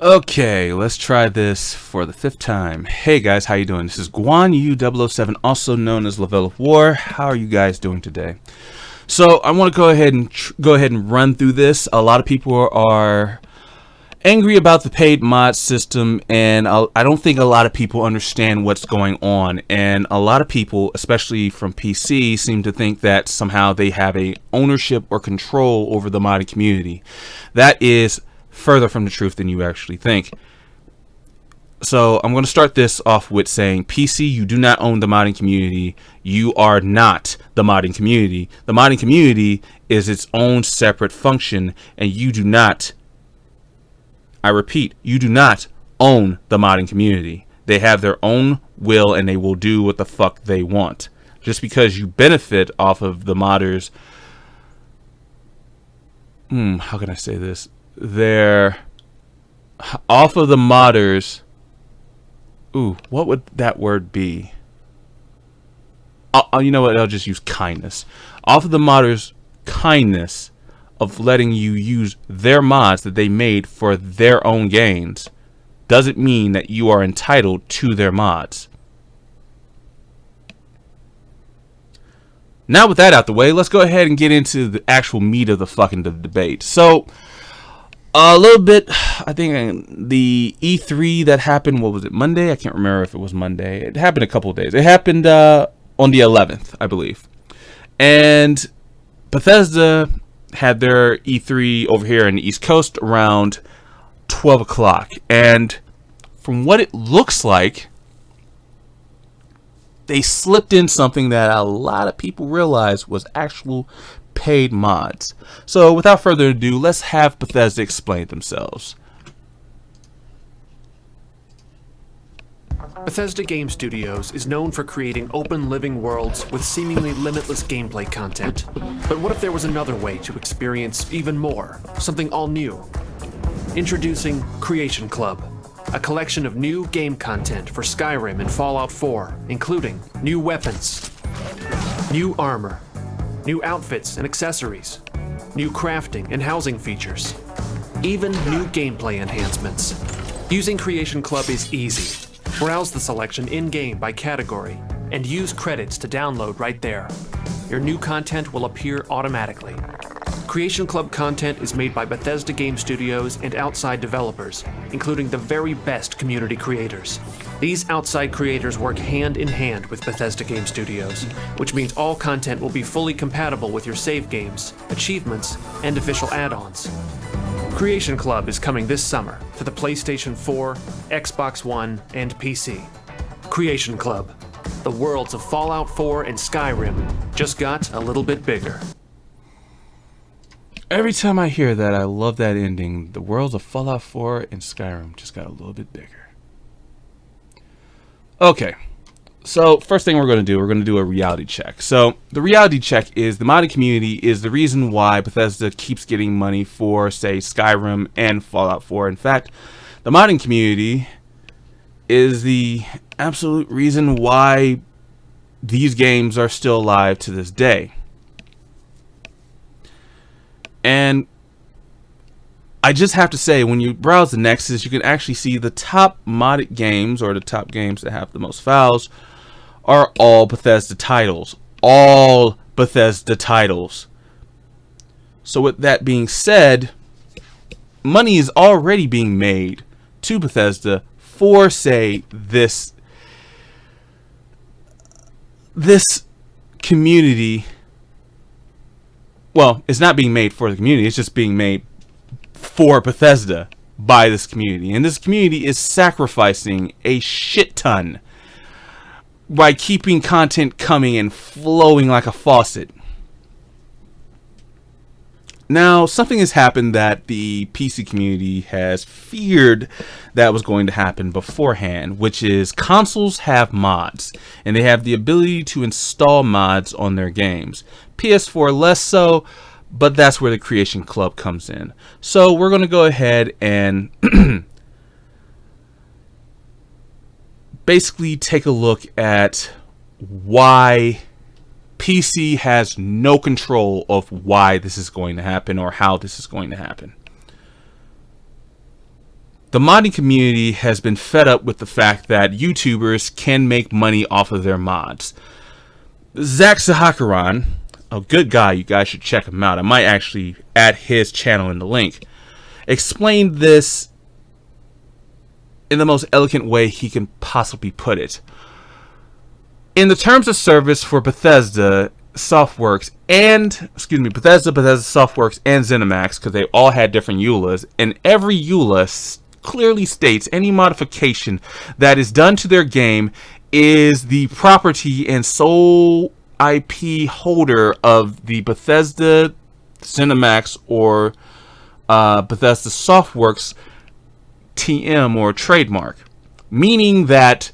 Okay, let's try this for the 5th time. Hey guys, how you doing? This is Guan U007, also known as Level of War. How are you guys doing today? So I want to go ahead and run through this. A lot of people are angry about the paid mod system, and I don't think a lot of people understand what's going on. And a lot of people, especially from PC, seem to think that somehow they have a ownership or control over the modding community. That is further from the truth than you actually think. So I'm going to start this off with saying, PC, you do not own the modding community. You are not the modding community. The modding community is its own separate function, and you do not, I repeat, you do not own the modding community. They have their own will, and they will do what the fuck they want. Just because you benefit off of the modders, how can I say this? They're off of the modders. Ooh, what would that word be? You know what? I'll just use kindness. Off of the modders' kindness of letting you use their mods that they made for their own gains doesn't mean that you are entitled to their mods. Now with that out the way, let's go ahead and get into the actual meat of the fucking debate. So, a little bit, I think the E3 that happened, what was it, Monday? I can't remember if it was Monday. It happened a couple of days. It happened on the 11th, I believe. And Bethesda had their E3 over here in the East Coast around 12 o'clock. And from what it looks like, they slipped in something that a lot of people realized was actual paid mods. So without further ado, let's have Bethesda explain themselves. Bethesda Game Studios is known for creating open living worlds with seemingly limitless gameplay content. But what if there was another way to experience even more, something all new? Introducing Creation Club, a collection of new game content for Skyrim and Fallout 4, including new weapons, new armor, new outfits and accessories, new crafting and housing features, even new gameplay enhancements. Using Creation Club is easy. Browse the selection in-game by category and use credits to download right there. Your new content will appear automatically. Creation Club content is made by Bethesda Game Studios and outside developers, including the very best community creators. These outside creators work hand in hand with Bethesda Game Studios, which means all content will be fully compatible with your save games, achievements, and official add-ons. Creation Club is coming this summer to the PlayStation 4, Xbox One, and PC. Creation Club, the worlds of Fallout 4 and Skyrim, just got a little bit bigger. Every time I hear that, I love that ending. The worlds of Fallout 4 and Skyrim just got a little bit bigger. Okay, so first thing we're going to do a reality check. So the reality check is the modding community is the reason why Bethesda keeps getting money for, say, Skyrim and Fallout 4. In fact, the modding community is the absolute reason why these games are still alive to this day. And I just have to say, when you browse the Nexus, you can actually see the top modded games, or the top games that have the most files, are all Bethesda titles. All Bethesda titles. So with that being said, money is already being made to Bethesda for, say, this community. Well, it's not being made for the community, it's just being made for Bethesda by this community. And this community is sacrificing a shit ton by keeping content coming and flowing like a faucet. Now, something has happened that the PC community has feared that was going to happen beforehand, which is consoles have mods, and they have the ability to install mods on their games. PS4 less so, but that's where the Creation Club comes in. So we're going to go ahead and basically take a look at why PC has no control of why this is going to happen or how this is going to happen. The modding community has been fed up with the fact that YouTubers can make money off of their mods. Zach Sahakaran, a good guy, you guys should check him out. I might actually add his channel in the link. Explained this in the most elegant way he can possibly put it. In the terms of service for Bethesda Softworks Bethesda Softworks and ZeniMax, because they all had different EULAs, and every EULA clearly states any modification that is done to their game is the property and sole IP holder of the Bethesda, ZeniMax, or Bethesda Softworks TM or trademark, meaning that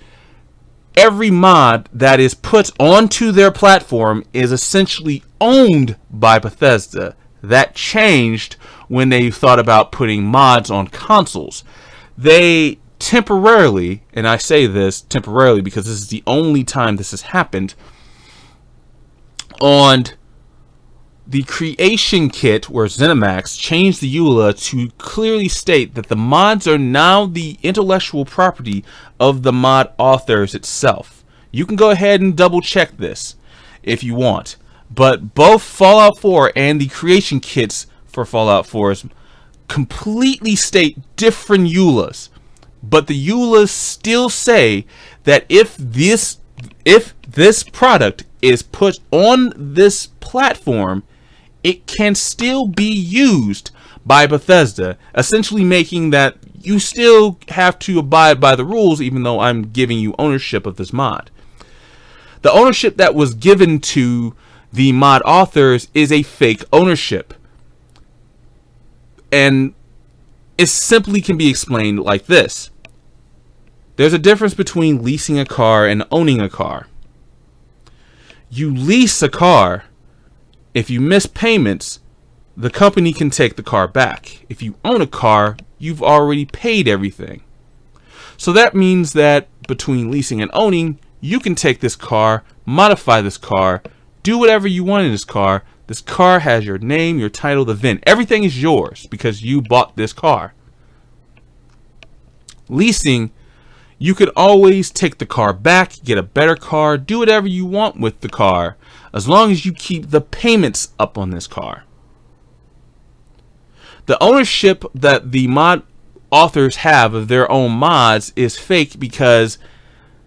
every mod that is put onto their platform is essentially owned by Bethesda. That changed when they thought about putting mods on consoles. They temporarily, and I say this temporarily because this is the only time this has happened, on the creation kit where ZeniMax changed the EULA to clearly state that the mods are now the intellectual property of the mod authors itself. You can go ahead and double check this if you want. But both Fallout 4 and the creation kits for Fallout 4 completely state different EULAs. But the EULAs still say that if this product is put on this platform, it can still be used by Bethesda, essentially making that you still have to abide by the rules even though I'm giving you ownership of this mod. The ownership that was given to the mod authors is a fake ownership. And it simply can be explained like this. There's a difference between leasing a car and owning a car. You lease a car. If you miss payments, the company can take the car back. If you own a car, you've already paid everything. So that means that between leasing and owning, you can take this car, modify this car, do whatever you want in this car. This car has your name, your title, the VIN. Everything is yours because you bought this car. Leasing, you could always take the car back, get a better car, do whatever you want with the car, as long as you keep the payments up on this car. The ownership that the mod authors have of their own mods is fake because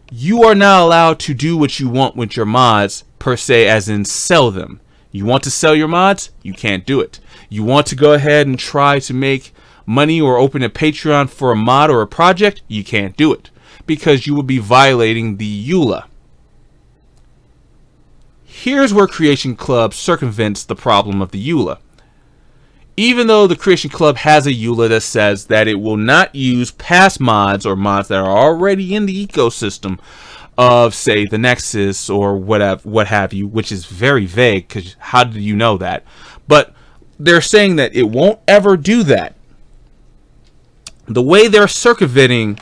you are not allowed to do what you want with your mods, per se, as in sell them. You want to sell your mods? You can't do it. You want to go ahead and try to make money or open a Patreon for a mod or a project? You can't do it because you will be violating the EULA. Here's where Creation Club circumvents the problem of the EULA. Even though the Creation Club has a EULA that says that it will not use past mods or mods that are already in the ecosystem of, say, the Nexus or what have you, which is very vague because how do you know that? But they're saying that it won't ever do that. The way they're circumventing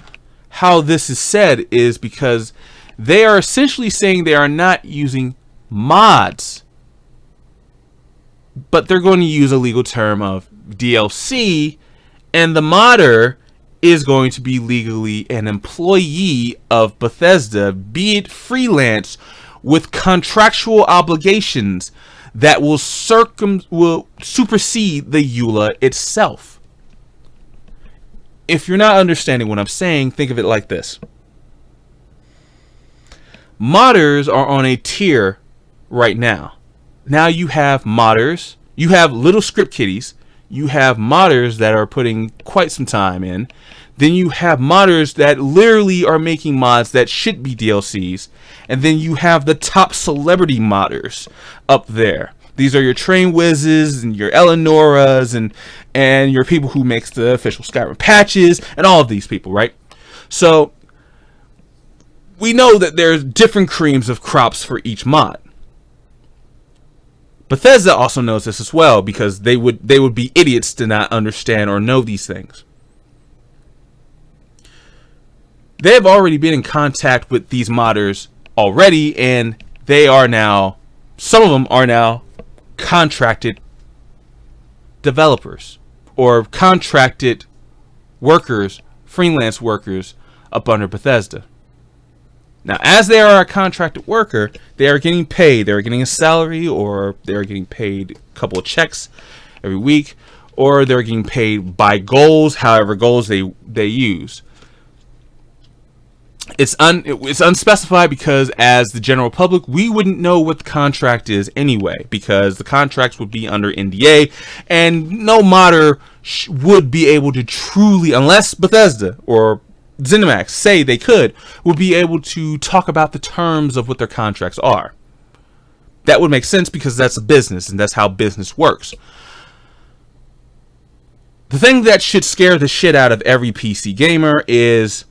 how this is said is because they are essentially saying they are not using mods, but they're going to use a legal term of DLC, and the modder is going to be legally an employee of Bethesda, be it freelance, with contractual obligations that will supersede the EULA itself. If you're not understanding what I'm saying, think of it like this. Modders are on a tier right now. Now you have modders, you have little script kiddies, you have modders that are putting quite some time in, then you have modders that literally are making mods that should be DLCs, and then you have the top celebrity modders up there. These are your Train Whizzes and your Eleonoras and your people who makes the official Skyrim patches and all of these people, right? So we know that there's different creams of crops for each mod. Bethesda also knows this as well because they would be idiots to not understand or know these things. They have already been in contact with these modders already, and they are now, some of them are now contracted developers or contracted workers freelance workers up under Bethesda. Now, as they are a contracted worker, they are getting paid. They're getting a salary, or they're getting paid a couple of checks every week, or they're getting paid by goals, however goals they use. It's unspecified because as the general public, we wouldn't know what the contract is anyway, because the contracts would be under NDA, and no modder would be able to truly, unless Bethesda or ZeniMax say they could, would be able to talk about the terms of what their contracts are. That would make sense because that's a business and that's how business works. The thing that should scare the shit out of every PC gamer is,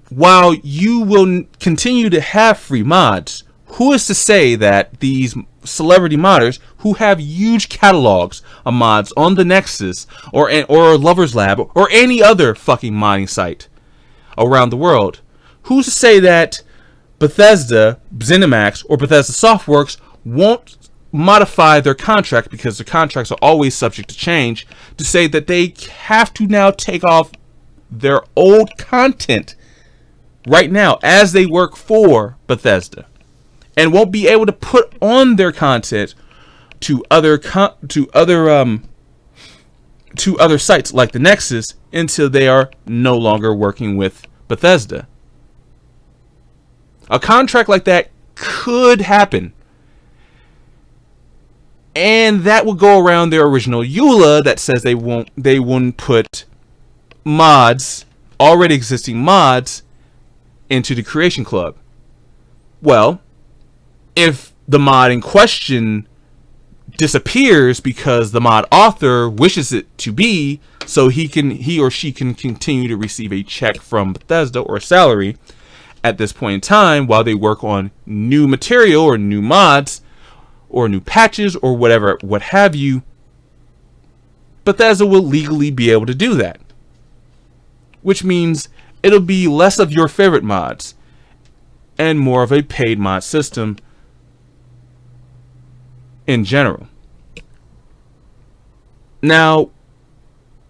while you will continue to have free mods, who is to say that these celebrity modders who have huge catalogs of mods on the Nexus or Lover's Lab or any other fucking modding site around the world, who's to say that Bethesda, ZeniMax, or Bethesda Softworks won't modify their contract, because their contracts are always subject to change, to say that they have to now take off their old content right now as they work for Bethesda, and won't be able to put on their content to other sites like the Nexus until they are no longer working with Bethesda. A contract like that could happen, and that will go around their original EULA that says they wouldn't put mods, already existing mods, into the Creation Club. Well, if the mod in question disappears because the mod author wishes it to be, so he or she can continue to receive a check from Bethesda or a salary at this point in time while they work on new material or new mods or new patches or whatever, what have you, Bethesda will legally be able to do that. Which means it'll be less of your favorite mods and more of a paid mod system in general. Now,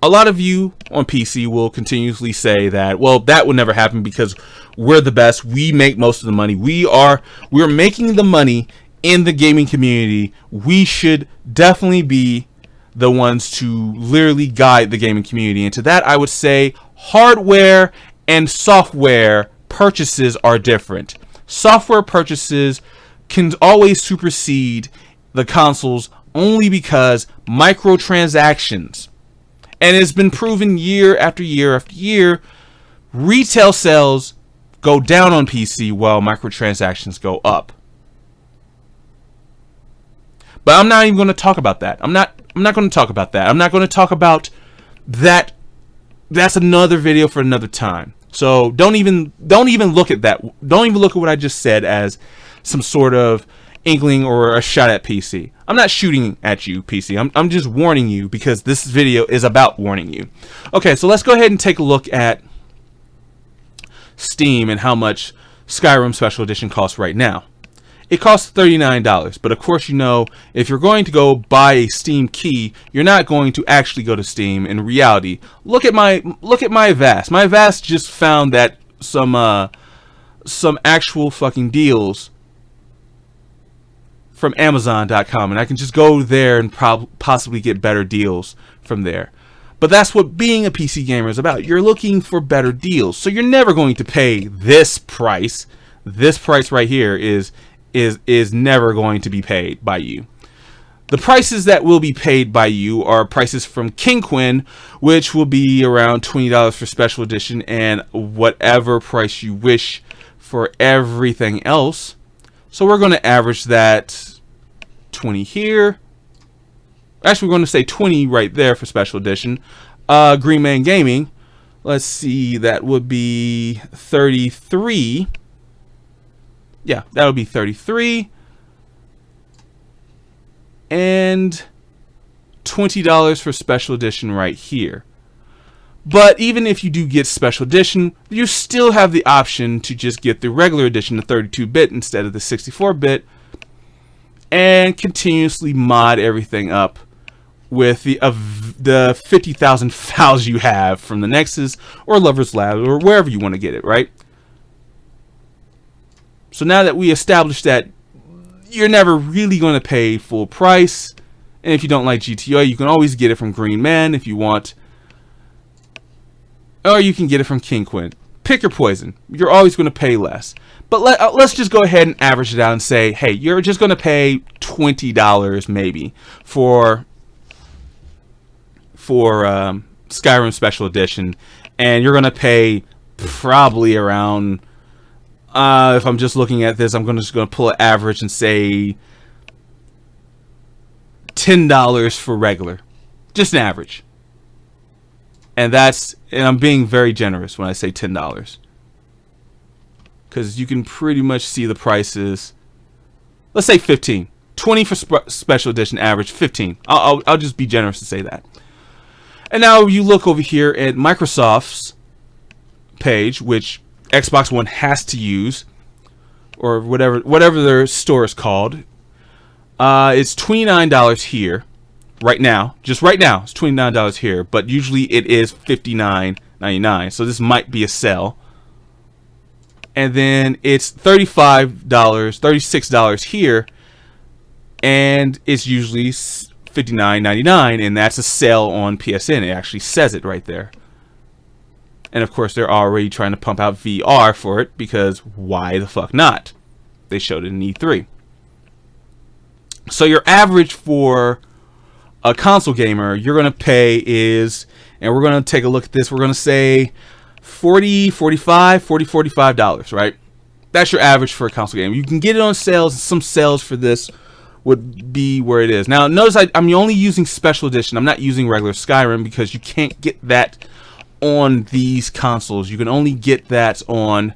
a lot of you on PC will continuously say that, well, that would never happen because we're the best. We make most of the money. We're making the money in the gaming community. We should definitely be the ones to literally guide the gaming community. And to that, I would say hardware and software purchases are different. Software purchases can always supersede the consoles only because microtransactions. And it's been proven year after year after year, retail sales go down on PC while microtransactions go up. But I'm not even going to talk about that. I'm not going to talk about that. I'm not going to talk about that. That's another video for another time. So don't even look at that. Don't even look at what I just said as some sort of inkling or a shot at PC. I'm not shooting at you, PC. I'm just warning you, because this video is about warning you. Okay, so let's go ahead and take a look at Steam and how much Skyrim Special Edition costs right now. It costs $39, but of course, you know, if you're going to go buy a Steam key, you're not going to actually go to Steam. In reality, look at my VAS. My VAS just found that some actual fucking deals from Amazon.com, and I can just go there and possibly get better deals from there. But that's what being a PC gamer is about. You're looking for better deals, so you're never going to pay this price. This price right here is never going to be paid by you. The prices that will be paid by you are prices from King Quinn, which will be around $20 for Special Edition, and whatever price you wish for everything else. So we're going to average that 20 here. Actually, we're going to say 20 right there for Special Edition. Green Man Gaming, let's see, that would be 33. Yeah, that would be 33. And $20 for Special Edition right here. But even if you do get Special Edition, you still have the option to just get the regular edition, the 32-bit instead of the 64-bit, and continuously mod everything up with the 50,000 files you have from the Nexus or Lover's Lab or wherever you want to get it, right? So now that we established that you're never really going to pay full price, and if you don't like GTO, you can always get it from Green Man if you want, or you can get it from King Quinn. Pick your poison. You're always going to pay less. But let's just go ahead and average it out and say, hey, you're just going to pay $20 maybe for Skyrim Special Edition, and you're going to pay probably around, if I'm just looking at this, I'm just going to pull an average and say $10 for regular. Just an average. And I'm being very generous when I say $10. Because you can pretty much see the prices. Let's say 15. 20 for Special Edition, average 15. I'll just be generous to say that. And now you look over here at Microsoft's page, which Xbox One has to use, or whatever their store is called. It's $29 here. Right now, just right now, it's $29 here, but usually it is $59.99. So this might be a sale. And then it's $35, $36 here, and it's usually $59.99, and that's a sale on PSN. It actually says it right there. And of course, they're already trying to pump out VR for it, because why the fuck not? They showed it in E3. So your average for a console gamer, you're going to pay is, and we're going to take a look at this, we're going to say $45, right? That's your average for a console game. You can get it on sales. Some sales for this would be where it is. Now, notice I'm only using Special Edition. I'm not using regular Skyrim because you can't get that on these consoles. You can only get that on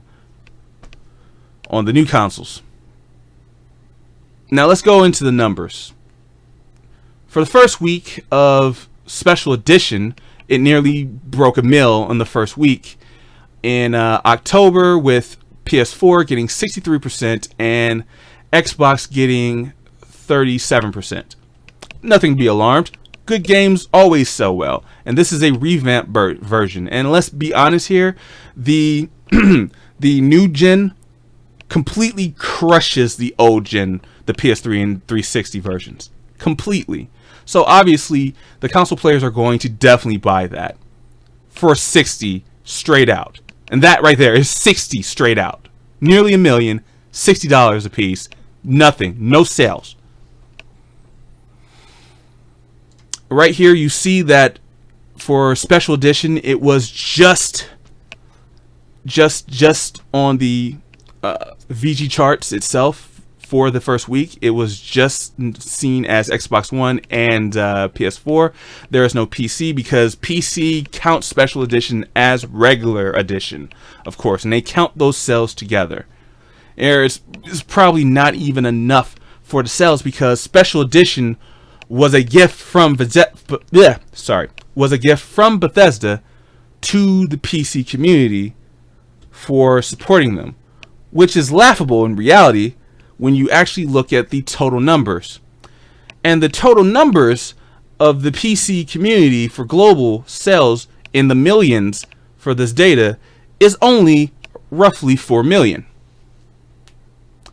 the new consoles. Now, let's go into the numbers. For the first week of Special Edition, it nearly broke a mil in the first week. In October, with PS4 getting 63% and Xbox getting 37%. Nothing to be alarmed. Good games always sell well, and this is a revamped version. And let's be honest here, the the new gen completely crushes the old gen, the PS3 and 360 versions, completely. So obviously, the console players are going to definitely buy that for 60 straight out. And that right there is 60 straight out. Nearly a million, $60 a piece, nothing, no sales. Right here you see that for Special Edition, it was just on the VG charts itself. For the first week, it was just seen as Xbox One and PS4. There is no PC because PC counts Special Edition as regular edition, of course, and they count those sales together. It's probably not even enough for the sales because Special Edition was a gift from Bethesda to the PC community for supporting them, which is laughable in reality when you actually look at the total numbers. And the total numbers of the PC community for global sales in the millions for this data is only roughly 4 million.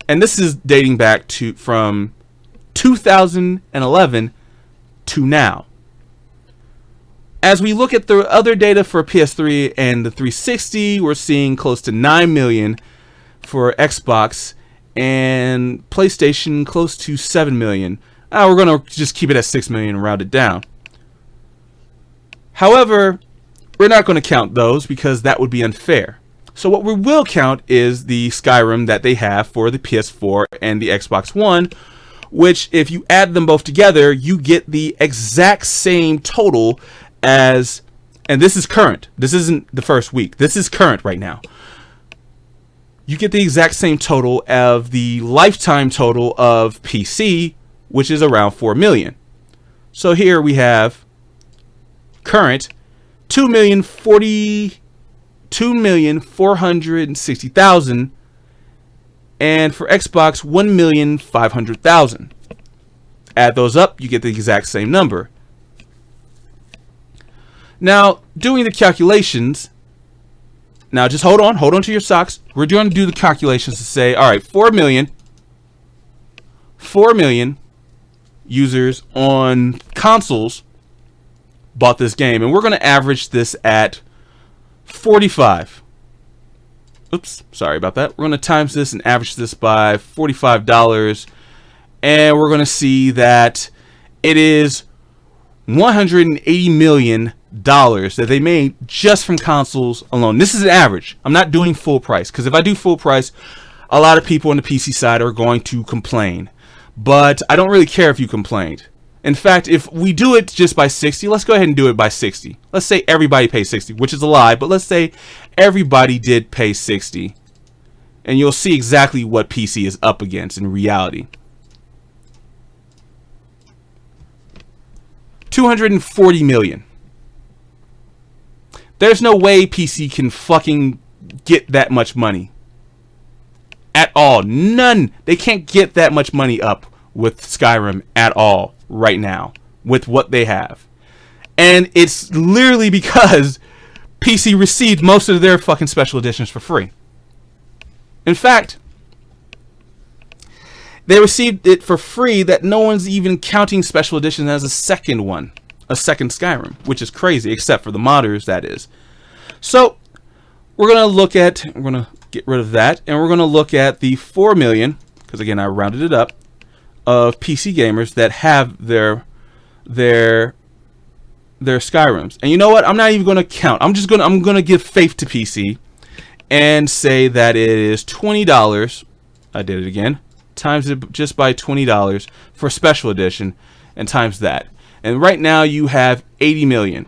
And this is dating back to from 2011 to now. As we look at the other data for PS3 and the 360, we're seeing close to 9 million for Xbox and PlayStation close to 7 million. We're going to just keep it at 6 million and round it down. However, we're not going to count those because that would be unfair. So what we will count is the Skyrim that they have for the PS4 and the Xbox One, which if you add them both together, you get the exact same total as, and this is current. This isn't the first week. This is current right now. You get the exact same total of the lifetime total of PC, which is around 4 million. So here we have current 2,460,000, and for Xbox 1,500,000. Add those up, you get the exact same number. Now, doing the calculations, now just hold on to your socks. We're going to do the calculations to say, all right, 4 million users on consoles bought this game, and we're going to average this at 45. Oops, sorry about that. We're going to times this and average this by $45, and we're going to see that it is $180 million that they made just from consoles alone. This is an average. I'm not doing full price, because if I do full price, a lot of people on the PC side are going to complain. But I don't really care if you complained. In fact, if we do it just by 60, let's go ahead and do it by 60. Let's say everybody pays 60, which is a lie, but let's say everybody did pay 60. And you'll see exactly what PC is up against in reality. 240 million. There's no way PC can fucking get that much money. At all. None. They can't get that much money up with Skyrim at all right now with what they have. And it's literally because PC received most of their fucking special editions for free. In fact, they received it for free that no one's even counting special edition as a second one. A second Skyrim, which is crazy, except for the modders, that is. So, we're going to get rid of that, and we're going to look at the 4 million, because again, I rounded it up, of PC gamers that have their Skyrims. And you know what? I'm not even going to count. I'm going to give faith to PC and say that it is $20. I did it again. Times it just by $20 for special edition, and times that. And right now you have 80 million.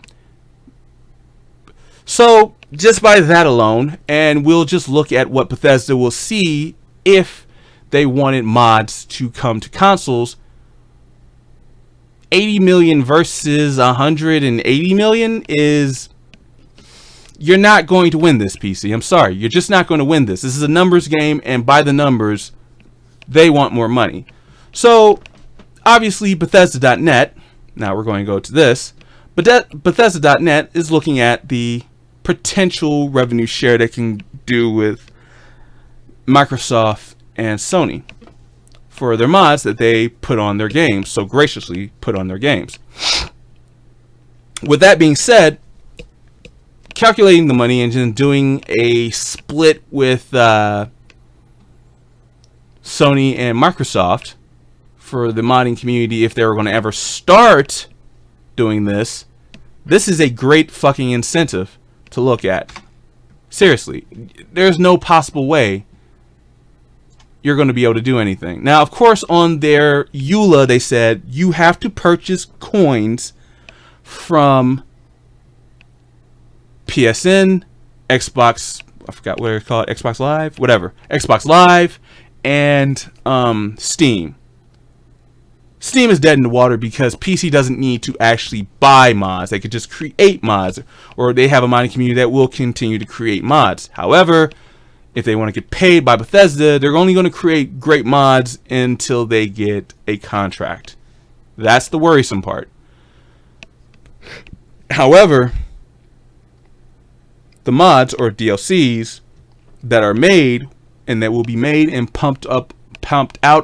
So just by that alone, and we'll just look at what Bethesda will see if they wanted mods to come to consoles. 80 million versus 180 million is... You're not going to win this, PC. I'm sorry. You're just not going to win this. This is a numbers game, and by the numbers, they want more money. So, obviously, Bethesda.net, now we're going to go to this, but Bethesda.net is looking at the potential revenue share they can do with Microsoft and Sony for their mods that they put on their games, so graciously put on their games. With that being said, calculating the money and then doing a split with Sony and Microsoft for the modding community, if they were going to ever start doing this, this is a great fucking incentive to look at. Seriously, there's no possible way you're going to be able to do anything. Now, of course, on their EULA, they said you have to purchase coins from PSN, Xbox, I forgot what it's called, Xbox Live, whatever, Xbox Live, and Steam. Steam is dead in the water because PC doesn't need to actually buy mods. They could just create mods, or they have a modding community that will continue to create mods. However, if they want to get paid by Bethesda, they're only going to create great mods until they get a contract. That's the worrisome part. However, the mods or DLCs that are made and that will be made and pumped out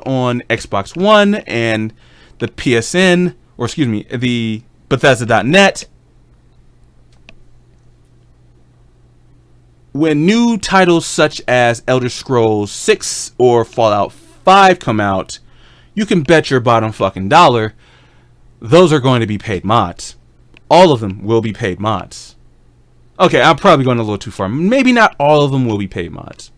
on Xbox One and the PSN, or excuse me, the Bethesda.net, when new titles such as Elder Scrolls 6 or Fallout 5 come out, you can bet your bottom fucking dollar those are going to be paid mods. All of them will be paid mods. Okay, I'm probably going a little too far. Maybe not all of them will be paid mods.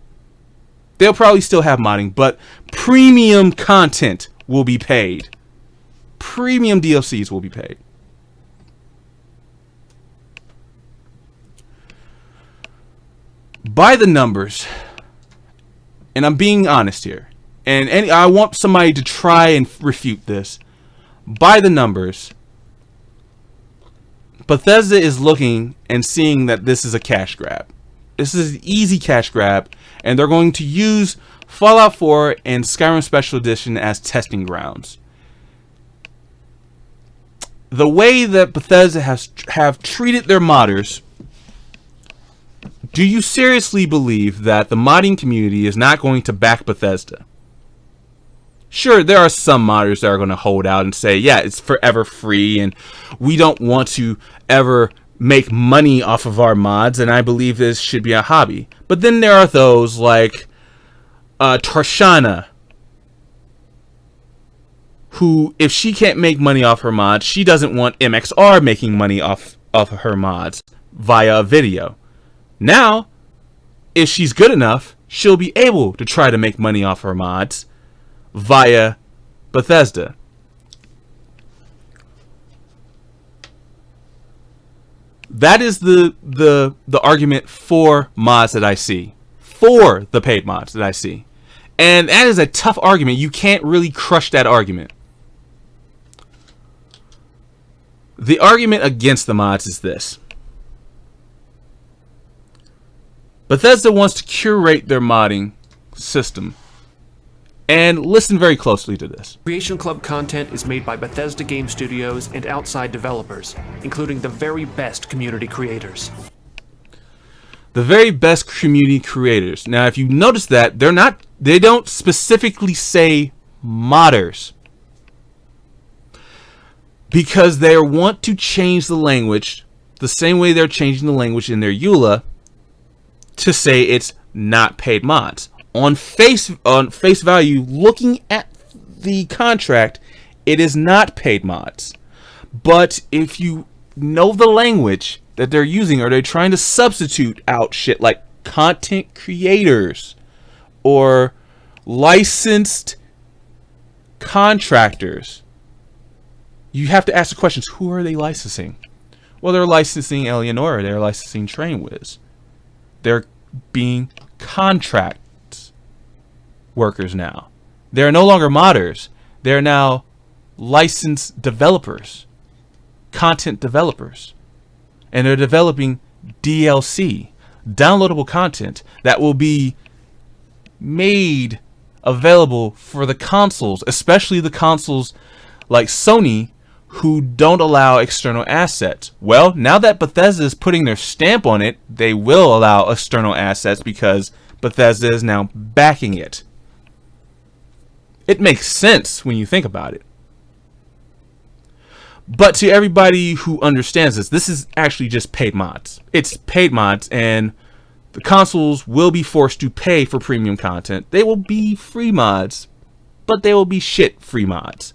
They'll probably still have modding, but premium content will be paid. Premium DLCs will be paid. By the numbers, and I'm being honest here, and I want somebody to try and refute this. By the numbers, Bethesda is looking and seeing that this is a cash grab. This is an easy cash grab, and they're going to use Fallout 4 and Skyrim Special Edition as testing grounds. the way that Bethesda have treated their modders, do you seriously believe that the modding community is not going to back Bethesda? Sure, there are some modders that are going to hold out and say, yeah, it's forever free and we don't want to ever make money off of our mods, and I believe this should be a hobby. But then there are those like Tarshana, who, if she can't make money off her mods, she doesn't want MXR making money off of her mods via a video. Now, if she's good enough, she'll be able to try to make money off her mods via Bethesda. That is the argument for mods that I see. For the paid mods that I see. And that is a tough argument. You can't really crush that argument. The argument against the mods is this. Bethesda wants to curate their modding system. And listen very closely to this. Creation Club content is made by Bethesda game studios and outside developers, including the very best community creators. The very best community creators. Now, if you notice that, they don't specifically say modders, because they want to change the language the same way they're changing the language in their EULA to say it's not paid mods. On face value, looking at the contract, it is not paid mods. But if you know the language that they're using, or they're trying to substitute out shit like content creators or licensed contractors, you have to ask the questions, who are they licensing? Well, they're licensing Eleonora, they're licensing TrainWiz. They're being contract workers now. They're no longer modders. They're now licensed developers, content developers. And they're developing DLC, downloadable content that will be made available for the consoles, especially the consoles like Sony, who don't allow external assets. Well, now that Bethesda is putting their stamp on it, they will allow external assets because Bethesda is now backing it. It makes sense when you think about it. But to everybody who understands this is actually just paid mods. It's paid mods, and the consoles will be forced to pay for premium content. They will be free mods, but they will be shit free mods.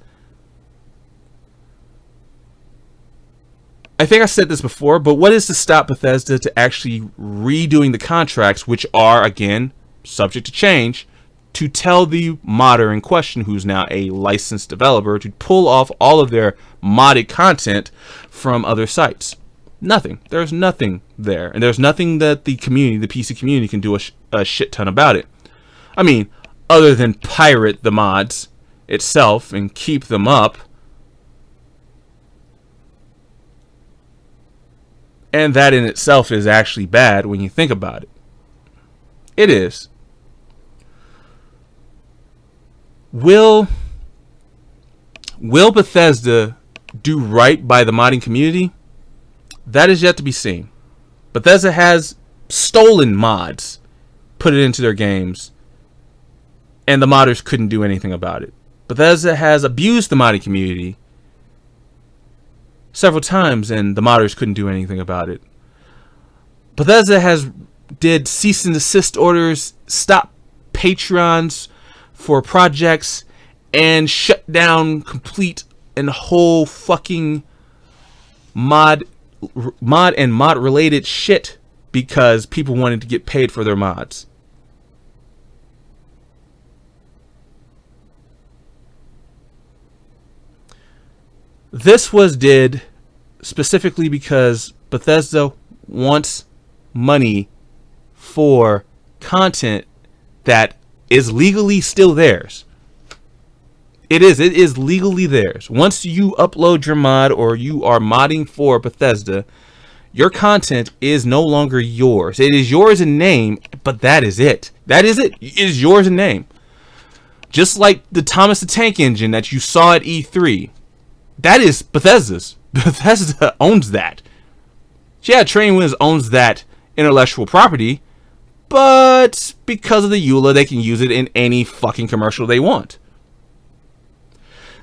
I think I said this before, but what is to stop Bethesda to actually redoing the contracts, which are, again, subject to change, to tell the modder in question, who's now a licensed developer, to pull off all of their modded content from other sites? Nothing. There's nothing there. And there's nothing that the community, the PC community, can do a shit ton about it. I mean, other than pirate the mods itself and keep them up. And that in itself is actually bad when you think about it. It is. Will Bethesda do right by the modding community? That is yet to be seen. Bethesda has stolen mods, put it into their games, and the modders couldn't do anything about it. Bethesda has abused the modding community several times, and the modders couldn't do anything about it. Bethesda did cease and desist orders, stop Patreons for projects, and shut down complete and whole fucking mod and mod related shit because people wanted to get paid for their mods. This was did specifically because Bethesda wants money for content that is legally still theirs. It is legally theirs. Once you upload your mod or you are modding for Bethesda, your content is no longer yours. It is yours in name, but that is it. That is it. It is yours in name. Just like the Thomas the Tank Engine that you saw at E3. That is Bethesda's. Bethesda owns that. Yeah, Training Wheels owns that intellectual property, but because of the EULA, they can use it in any fucking commercial they want.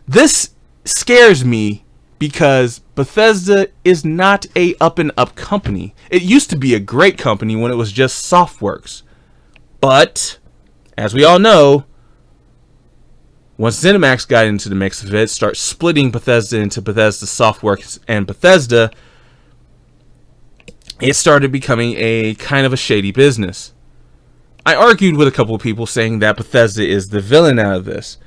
This scares me because Bethesda is not a up and up company. It used to be a great company when it was just Softworks. But, as we all know, once ZeniMax got into the mix of it, start splitting Bethesda into Bethesda Softworks and Bethesda, it started becoming a kind of a shady business. I argued with a couple of people saying that Bethesda is the villain out of this.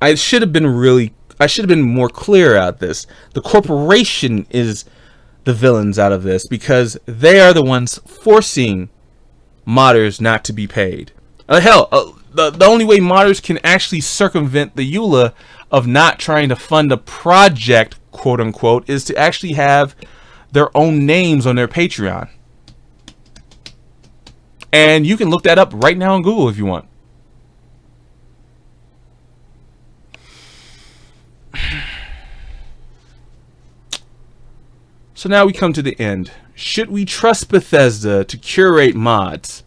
I should have been more clear out this. The corporation is the villains out of this because they are the ones forcing modders not to be paid. The only way modders can actually circumvent the EULA of not trying to fund a project, quote unquote, is to actually have their own names on their Patreon. And you can look that up right now on Google if you want. So now we come to the end. Should we trust Bethesda to curate mods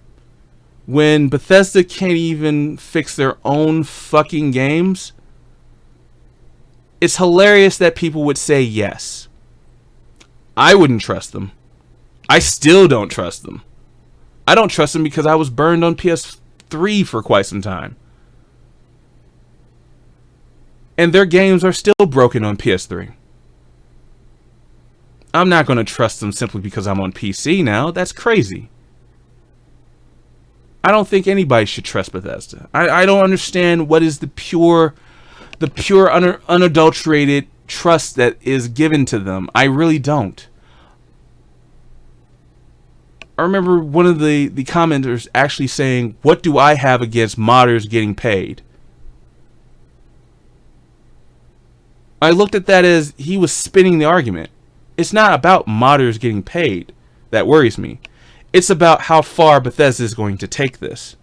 when Bethesda can't even fix their own fucking games? It's hilarious that people would say yes. I wouldn't trust them. I still don't trust them. I don't trust them because I was burned on PS3 for quite some time. And their games are still broken on PS3. I'm not going to trust them simply because I'm on PC now. That's crazy. I don't think anybody should trust Bethesda. I don't understand what is the pure unadulterated trust that is given to them. I really don't. I remember one of the commenters actually saying, "What do I have against modders getting paid?" I looked at that as he was spinning the argument. It's not about modders getting paid that worries me. It's about how far Bethesda is going to take this.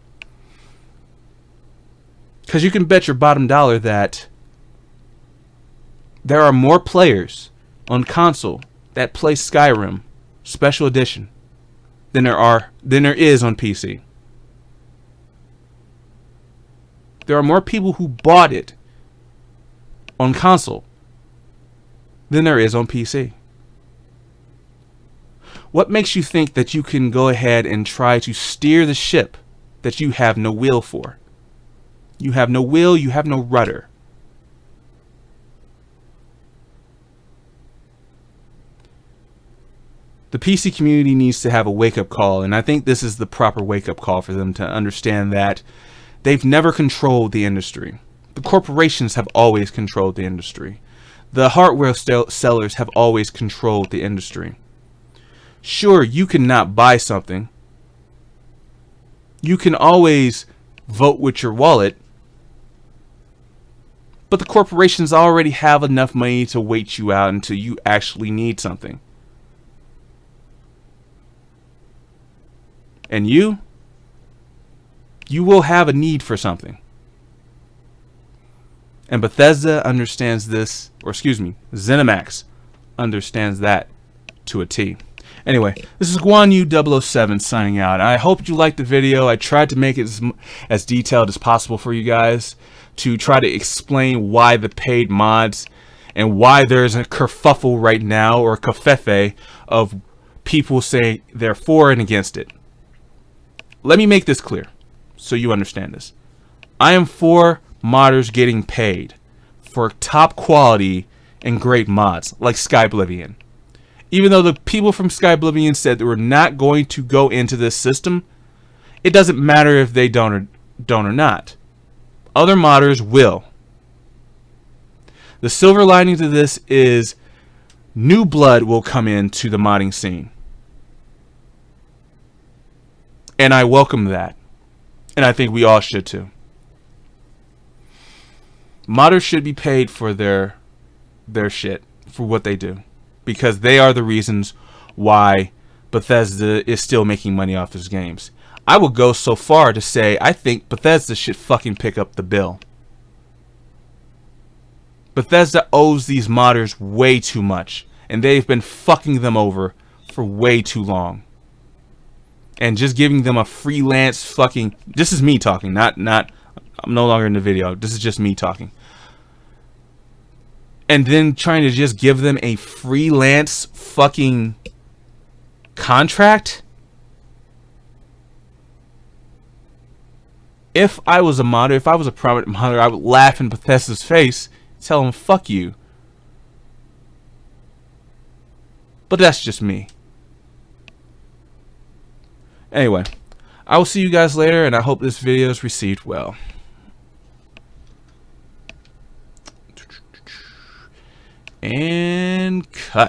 Because you can bet your bottom dollar that there are more players on console that play Skyrim Special Edition than there is on PC. There are more people who bought it on console than there is on PC. What makes you think that you can go ahead and try to steer the ship that you have no wheel for? You have no wheel, you have no rudder. The PC community needs to have a wake-up call, and I think this is the proper wake-up call for them to understand that they've never controlled the industry. The corporations have always controlled the industry. The hardware sellers have always controlled the industry. Sure, you cannot buy something. You can always vote with your wallet. But the corporations already have enough money to wait you out until you actually need something. And you will have a need for something. And Bethesda understands this, or excuse me, ZeniMax understands that to a T. Anyway, this is GuanYu007 signing out. I hope you liked the video. I tried to make it as detailed as possible for you guys to try to explain why the paid mods and why there's a kerfuffle right now, or a kafefe of people saying they're for and against it. Let me make this clear so you understand this. I am for modders getting paid for top quality and great mods like Skyblivion. Even though the people from Skyblivion said they were not going to go into this system, it doesn't matter if they don't or not. Other modders will. The silver lining to this is new blood will come into the modding scene. And I welcome that. And I think we all should too. Modders should be paid for their shit, for what they do. Because they are the reasons why Bethesda is still making money off his games. I will go so far to say I think Bethesda should fucking pick up the bill. Bethesda owes these modders way too much. and they've been fucking them over for way too long. And just giving them a freelance fucking... This is me talking, not I'm no longer in the video. This is just me talking. And then trying to just give them a freelance fucking contract? If I was a modder, if I was a prominent modder, I would laugh in Bethesda's face, tell him fuck you. But that's just me. Anyway, I will see you guys later, and I hope this video is received well. And cut.